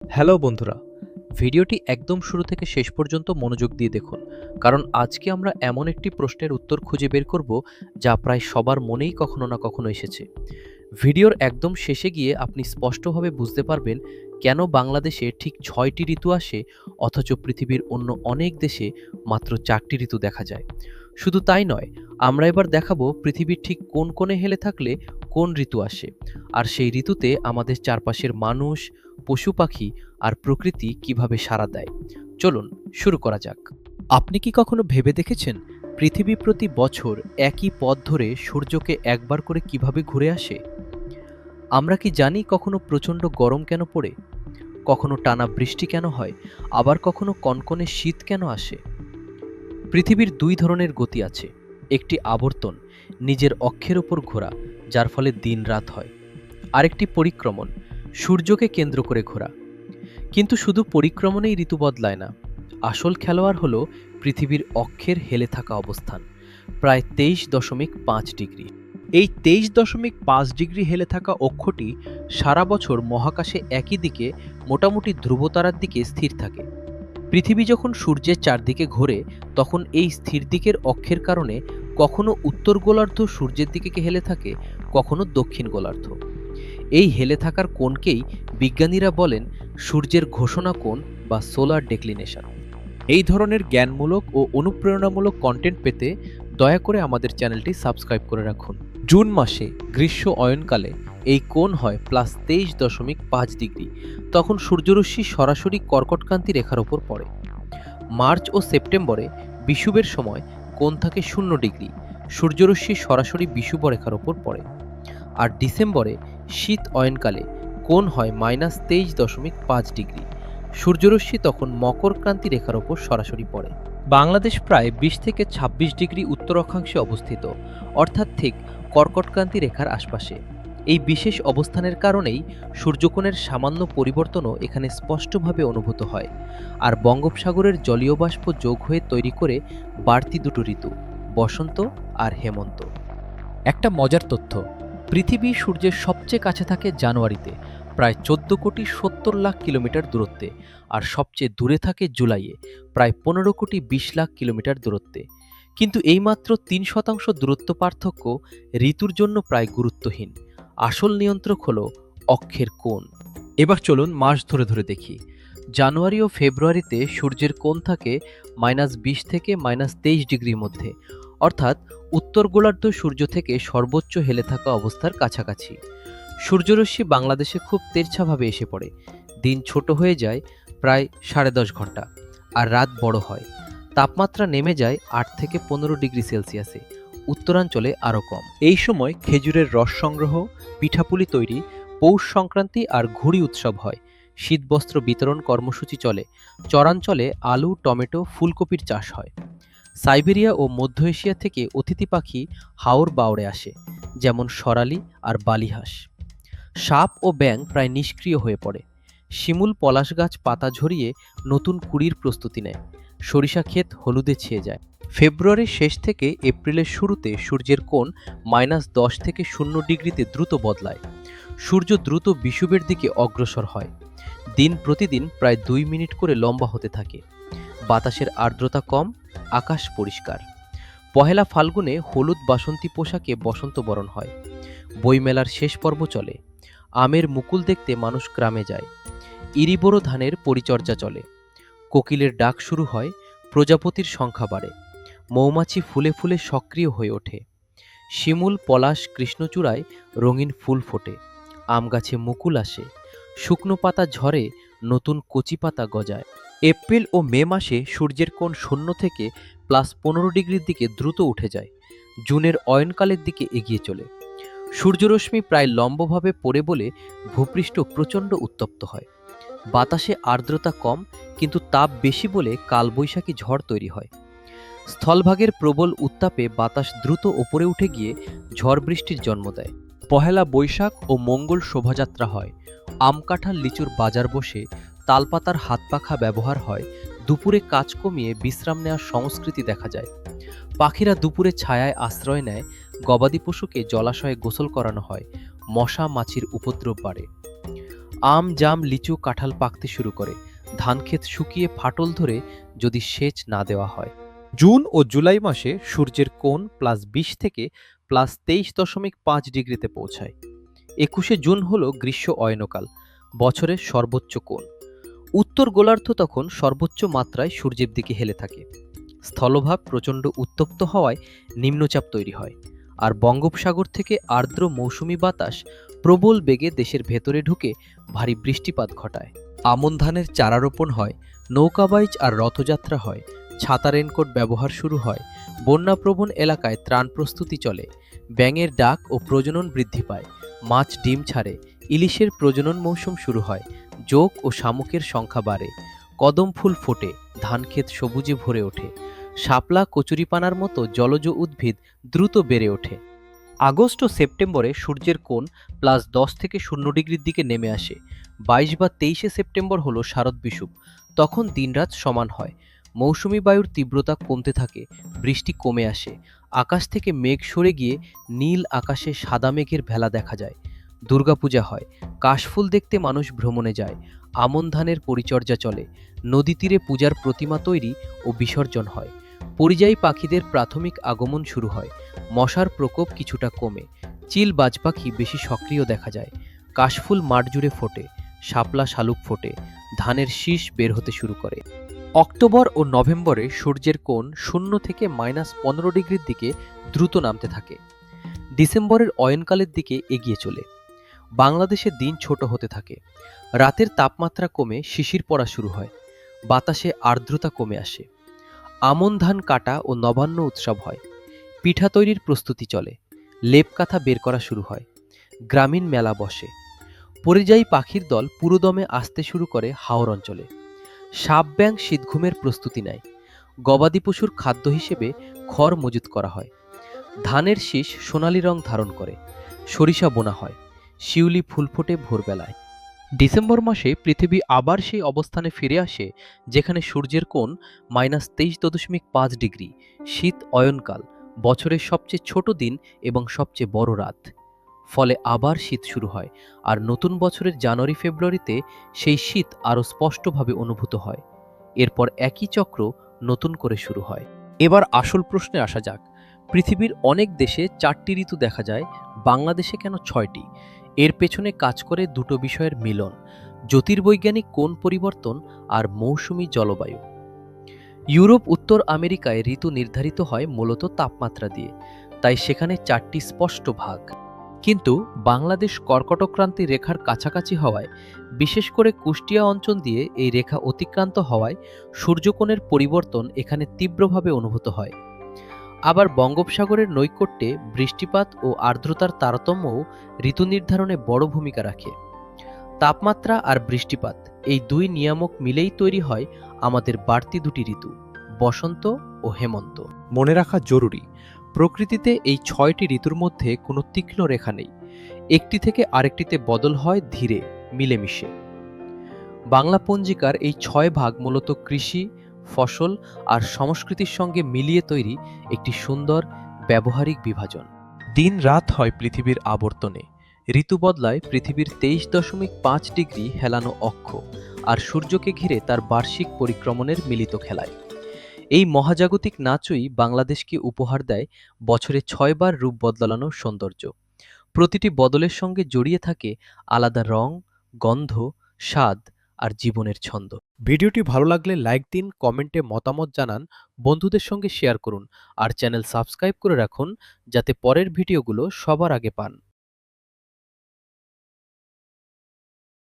Hello বন্ধুরা, ভিডিওটি একদম শুরু থেকে শেষ পর্যন্ত মনোযোগ দিয়ে দেখুন, কারণ আজকে আমরা এমন একটি প্রশ্নের উত্তর খুঁজে বের করব যা প্রায় সবার মনেই কখনো না কখনো এসেছে। ভিডিওর একদম শেষে গিয়ে আপনি স্পষ্টভাবে বুঝতে পারবেন কেন বাংলাদেশে ঠিক ৬টি ঋতু আসে অথচ পৃথিবীর অন্য অনেক দেশে মাত্র ৪টি ঋতু দেখা যায়। শুধু তাই নয়, আমরা এবার দেখাবো পৃথিবীর ঠিক কোন কোণে হেলে থাকলে কোন ঋতু আসে, আর সেই ঋতুতে আমাদের চারপাশের মানুষ, পশু পাখি আর প্রকৃতি কিভাবে সাড়া দেয়। চলুন শুরু করা যাক। আপনি কি কখনো ভেবে দেখেছেন পৃথিবী প্রতি বছর একই পথ ধরে সূর্যকে একবার করে কিভাবে ঘুরে আসে? আমরা কি জানি কখনো প্রচণ্ড গরম কেন পড়ে, কখনো টানা বৃষ্টি কেন হয়, আবার কখনো কনকনে শীত কেন আসে? পৃথিবীর দুই ধরনের গতি আছে। একটি আবর্তন, নিজের অক্ষের ওপর ঘোরা, যার ফলে দিন রাত হয়। আরেকটি পরিক্রমণ, সূর্যকে কেন্দ্র করে ঘোরা। কিন্তু শুধু পরিক্রমণেই ঋতু বদলায় না। আসল খেলোয়াড় হলো পৃথিবীর অক্ষের হেলে থাকা অবস্থান, প্রায় ২৩.৫ ডিগ্রি। এই ২৩.৫ ডিগ্রি হেলে থাকা অক্ষটি সারা বছর মহাকাশে একই দিকে মোটামুটি ধ্রুবতারার দিকে স্থির থাকে। পৃথিবী যখন সূর্যের চারদিকে ঘোরে তখন এই স্থির দিকের অক্ষের কারণে কখনো উত্তর গোলার্ধ সূর্যের দিকে হেলে থাকে, কখনো দক্ষিণ গোলার্ধ। এই হেলে থাকার কোণকেই বিজ্ঞানীরা বলেন সূর্যের ঘোষণা কোণ বা সোলার ডেক্লিনেশন। এই ধরনের জ্ঞানমূলক ও অনুপ্রেরণামূলক কন্টেন্ট পেতে দয়া করে আমাদের চ্যানেলটি সাবস্ক্রাইব করে রাখুন। জুন মাসে গ্রীষ্ম অয়নকালে এই কোণ হয় +২৩.৫ ডিগ্রি। তখন সূর্যরশ্মি সরাসরি কর্কটক্রান্তি রেখার ওপর পড়ে। মার্চ ও সেপ্টেম্বরে বিষুবের সময় কোণ থাকে ০ ডিগ্রি, সূর্যরশ্মি সরাসরি বিষুব রেখার ওপর পড়ে। আর ডিসেম্বরে শীত অয়নকালে কোণ হয় -২৩.৫ ডিগ্রি, সূর্যরশ্মি তখন মকরক্রান্তি রেখার ওপর সরাসরি পড়ে। বাংলাদেশ প্রায় ২০ থেকে ২৬ ডিগ্রি উত্তর অক্ষাংশে অবস্থিত, অর্থাৎ ঠিক কর্কটক্রান্তি রেখার আশপাশে। এই বিশেষ অবস্থানের কারণেই সূর্যকোণের সামান্য পরিবর্তনও এখানে স্পষ্টভাবে অনুভূত হয়, আর বঙ্গোপসাগরের জলীয় বাষ্প যোগ হয়ে তৈরি করে বাড়তি দুটো ঋতু, বসন্ত আর হেমন্ত। একটা মজার তথ্য, পৃথিবী সূর্যের সবচেয়ে কাছে থাকে জানুয়ারিতে, প্রায় ১৪,৭০,০০,০০০ কিলোমিটার দূরত্বে, আর সবচেয়ে দূরে থাকে জুলাইয়ে, প্রায় ১৫,২০,০০,০০০ কিলোমিটার দূরত্বে। কিন্তু এইমাত্র ৩% দূরত্ব পার্থক্য ঋতুর জন্য প্রায় গুরুত্বহীন। আসল নিয়ন্ত্রক হল অক্ষের কোণ। এবার চলুন মাস ধরে ধরে দেখি। জানুয়ারি ও ফেব্রুয়ারিতে সূর্যের কোণ থাকে -২০ থেকে -২৩ ডিগ্রির মধ্যে, অর্থাৎ উত্তর গোলার্ধ সূর্য থেকে সর্বোচ্চ হেলে থাকা অবস্থার কাছাকাছি। সূর্যরশ্মি বাংলাদেশে খুব তেরছাভাবে এসে পড়ে। দিন ছোট হয়ে যায় প্রায় ১০.৫ ঘন্টা, আর রাত বড় হয়। তাপমাত্রা নেমে যায় ৮ থেকে ১৫ ডিগ্রি সেলসিয়াসে, উত্তরাঞ্চলে আরও কম। এই সময় খেজুরের রস সংগ্রহ, পিঠাপুলি তৈরি, পৌষ সংক্রান্তি আর ঘুড়ি উৎসব হয়। শীতবস্ত্র বিতরণ কর্মসূচি চলে। চরাঞ্চলে আলু, টমেটো, ফুলকপির চাষ হয়। সাইবেরিয়া ও মধ্য এশিয়া থেকে অতিথি পাখি হাওর বাওড়ে আসে, যেমন সরালি আর বালিহাঁস। সাপ ও ব্যাঙ প্রায় নিষ্ক্রিয় হয়ে পড়ে। শিমুল পলাশ গাছ পাতা ঝরিয়ে নতুন কুড়ির প্রস্তুতি নেয়। সরিষা ক্ষেত হলুদে ছেয়ে যায়। ফেব্রুয়ারির শেষ থেকে এপ্রিলের শুরুতে সূর্যের কোণ -১০ থেকে ০ ডিগ্রিতে দ্রুত বদলায়। সূর্য দ্রুত বিষুবের দিকে অগ্রসর হয়। দিন প্রতিদিন প্রায় ২ মিনিট করে লম্বা হতে থাকে। বাতাসের আর্দ্রতা কম, আকাশ পরিষ্কার। পহেলা ফাল্গুনে হলুদ বাসন্তী পোশাকে বসন্ত বরণ হয়। বইমেলার শেষ পর্ব চলে। আমের মুকুল দেখতে মানুষ গ্রামে যায়। ইরিবোরো ধানের পরিচর্যা চলে। কোকিলের ডাক শুরু হয়, প্রজাপতির সংখ্যা বাড়ে। মৌমাছি ফুলে ফুলে সক্রিয় হয়ে ওঠে। শিমুল, পলাশ, কৃষ্ণচূড়ায় রঙিন ফুল ফোটে। আম গাছে মুকুল আসে। শুকনো পাতা ঝরে, নতুন কচি পাতা গজায়। এপ্রিল ও মে মাসে সূর্যের কোণ ০ থেকে +১৫ ডিগ্রির দিকে দ্রুত উঠে যায়। জুনের অয়নকালের দিকে এগিয়ে চলে। সূর্যরশ্মি প্রায় লম্বভাবে পড়ে বলে ভূপৃষ্ঠ প্রচণ্ড উত্তপ্ত হয়। বাতাসে আর্দ্রতা কম, কিন্তু তাপ বেশি বলে কালবৈশাখী ঝড় তৈরি হয়। স্থলভাগের প্রবল উত্তাপে বাতাস দ্রুত ওপরে উঠে গিয়ে ঝড় বৃষ্টির জন্ম দেয়। পহেলা বৈশাখ ও মঙ্গল শোভাযাত্রা হয়। আম, কাঁঠাল, লিচুর বাজার বসে। তালপাতার হাতপাখা ব্যবহার হয়। দুপুরে কাজ কমিয়ে বিশ্রাম নেওয়ার সংস্কৃতি দেখা যায়। পাখিরা দুপুরে ছায়ায় আশ্রয় নেয়। গবাদি পশুকে জলাশয়ে গোসল করানো হয়। মশা মাছির উপদ্রব বাড়ে। আম, জাম, লিচু, কাঁঠাল পাকতে শুরু করে। ধানক্ষেত শুকিয়ে ফাটল ধরে যদি সেচ না দেওয়া হয়। জুন ও জুলাই মাসে সূর্যের কোণ +20 থেকে +23.5 ডিগ্রিতে পৌঁছায়। 21শে জুন হল গ্রীষ্ম অয়নকাল, বছরের সর্বোচ্চ কোণ। উত্তর গোলার্ধ তখন সর্বোচ্চ মাত্রায় সূর্যের দিকে হেলে থাকে। স্থলভাগ প্রচণ্ড উত্তপ্ত হওয়ায় নিম্নচাপ তৈরি হয়, আর বঙ্গোপসাগর থেকে আর্দ্র মৌসুমি বাতাস প্রবল বেগে দেশের ভেতরে ঢুকে ভারী বৃষ্টিপাত ঘটায়। আমন ধানের চারা রোপণ হয়, নৌকাবাইচ আর রথযাত্রা হয়, ছাতা রেনকোট ব্যবহার শুরু হয়, বন্যাপ্রবণ এলাকায় ত্রাণ প্রস্তুতি চলে, ব্যাঙের ডাক ও প্রজনন বৃদ্ধি পায়, মাছ ডিম ছাড়ে, ইলিশের প্রজনন মৌসুম শুরু হয়, জোঁক ও শামুকের সংখ্যা বাড়ে, কদম ফুল ফোটে, ধানক্ষেত সবুজে ভরে ওঠে, শাপলা কচুরিপানার মতো জলজ উদ্ভিদ দ্রুত বেড়ে ওঠে। আগস্ট ও সেপ্টেম্বরে সূর্যের কোণ +10 থেকে 0 ডিগ্রির দিকে নেমে আসে। 22 বা 23শে সেপ্টেম্বর হলো শারদ বিষুব, তখন দিনরাত সমান হয়। মৌসুমি বায়ুর তীব্রতা কমতে থাকে, বৃষ্টি কমে আসে, আকাশ থেকে মেঘ সরে গিয়ে নীল আকাশে সাদা মেঘের ভেলা দেখা যায়। দুর্গাপূজা হয়, কাশফুল দেখতে মানুষ ভ্রমণে যায়, আমন ধানের পরিচর্যা চলে, নদী তীরে পূজার প্রতিমা তৈরি ও বিসর্জন হয়, পরিযায়ী পাখিদের প্রাথমিক আগমন শুরু হয়, মশার প্রকোপ কিছুটা কমে, চিল বাজ পাখি বেশি সক্রিয় দেখা যায়, কাশফুল মাঠ জুড়ে ফোটে, শাপলা শালুক ফোটে, ধানের শীষ বের হতে শুরু করে। অক্টোবর ও নভেম্বরে সূর্যের কোণ 0 থেকে -15 ডিগ্রির দিকে দ্রুত নামতে থাকে। ডিসেম্বরের অয়নকালের দিকে এগিয়ে চলে। বাংলাদেশে দিন ছোট হতে থাকে, রাতের তাপমাত্রা কমে শিশির পড়া শুরু হয়, বাতাসে আর্দ্রতা কমে আসে। আমন ধান কাটা ও নবান্ন উৎসব হয়, পিঠা তৈরির প্রস্তুতি চলে, লেপ কাঁথা বের করা শুরু হয়, গ্রামীণ মেলা বসে, পরিযায়ী পাখির দল পুরোদমে আসতে শুরু করে হাওর অঞ্চলে, সাপ ব্যাঙ শীতঘুমের প্রস্তুতি নেয়, গবাদি পশুর খাদ্য হিসেবে খড় মজুত করা হয়, ধানের শীষ সোনালি রং ধারণ করে, সরিষা বোনা হয়, শিউলি ফুল ফোটে ভোরবেলায়। ডিসেম্বর মাসে পৃথিবী আবার সেই অবস্থানে ফিরে আসে যেখানে সূর্যের কোণ -23.5 ডিগ্রি, শীত অয়নকাল, বছরের সবচেয়ে ছোট দিন এবং সবচেয়ে বড় রাত। ফলে আবার শীত শুরু হয়, আর নতুন বছরের জানুয়ারি ফেব্রুয়ারিতে সেই শীত আরও স্পষ্টভাবে অনুভূত হয়। এরপর একই চক্র নতুন করে শুরু হয়। এবার আসল প্রশ্নে আসা যাক, পৃথিবীর অনেক দেশে 4টি ঋতু দেখা যায়, বাংলাদেশে কেন 6টি? এর পেছনে কাজ করে দুটো বিষয়ের মিলন: জ্যোতির্বৈজ্ঞানিক কোণ পরিবর্তন আর মৌসুমি জলবায়ু। ইউরোপ, উত্তর আমেরিকায় ঋতু নির্ধারিত হয় মূলত তাপমাত্রা দিয়ে, তাই সেখানে 4টি স্পষ্ট ভাগ। কিন্তু বাংলাদেশ কর্কটক্রান্তি রেখার কাছাকাছি হওয়ায়, বিশেষ করে কুষ্টিয়া অঞ্চল দিয়ে এই রেখা অতিক্রান্ত হওয়ায় সূর্যকোণের পরিবর্তন এখানে তীব্রভাবে অনুভূত হয়। আবার বঙ্গোপসাগরের নৈকট্যে বৃষ্টিপাত ও আর্দ্রতার তারতম্যও ঋতু নির্ধারণে বড় ভূমিকা রাখে। তাপমাত্রা আর বৃষ্টিপাত, এই দুই নিয়ামক মিলেই তৈরি হয় আমাদের বাড়তি দুটি ঋতু, বসন্ত ও হেমন্ত। মনে রাখা জরুরি, প্রকৃতিতে এই 6টি ঋতুর মধ্যে কোনো তীক্ষ্ণ রেখা নেই, একটি থেকে আরেকটিতে বদল হয় ধীরে, মিলেমিশে। বাংলা পঞ্জিকার এই 6 ভাগ মূলত কৃষি, ফসল আর সংস্কৃতির সঙ্গে মিলিয়ে তৈরি একটি সুন্দর ব্যবহারিক বিভাজন। দিন রাত হয় পৃথিবীর আবর্তনে, ঋতু বদলায় পৃথিবীর 23.5 ডিগ্রি হেলানো অক্ষ, আর সূর্যকে ঘিরে তার বার্ষিক পরিক্রমণের মিলিত খেলায়। এই মহাজাগতিক নাচই বাংলাদেশকে উপহার দেয় বছরে 6 বার রূপ বদলানোর সৌন্দর্য। প্রতিটি বদলের সঙ্গে জড়িয়ে থাকে আলাদা রং, গন্ধ, স্বাদ আর জীবনের ছন্দ। ভিডিওটি ভালো লাগলে লাইক দিন, কমেন্টে মতামত জানান, বন্ধুদের সঙ্গে শেয়ার করুন আর চ্যানেল সাবস্ক্রাইব করে রাখুন যাতে পরের ভিডিওগুলো সবার আগে পান।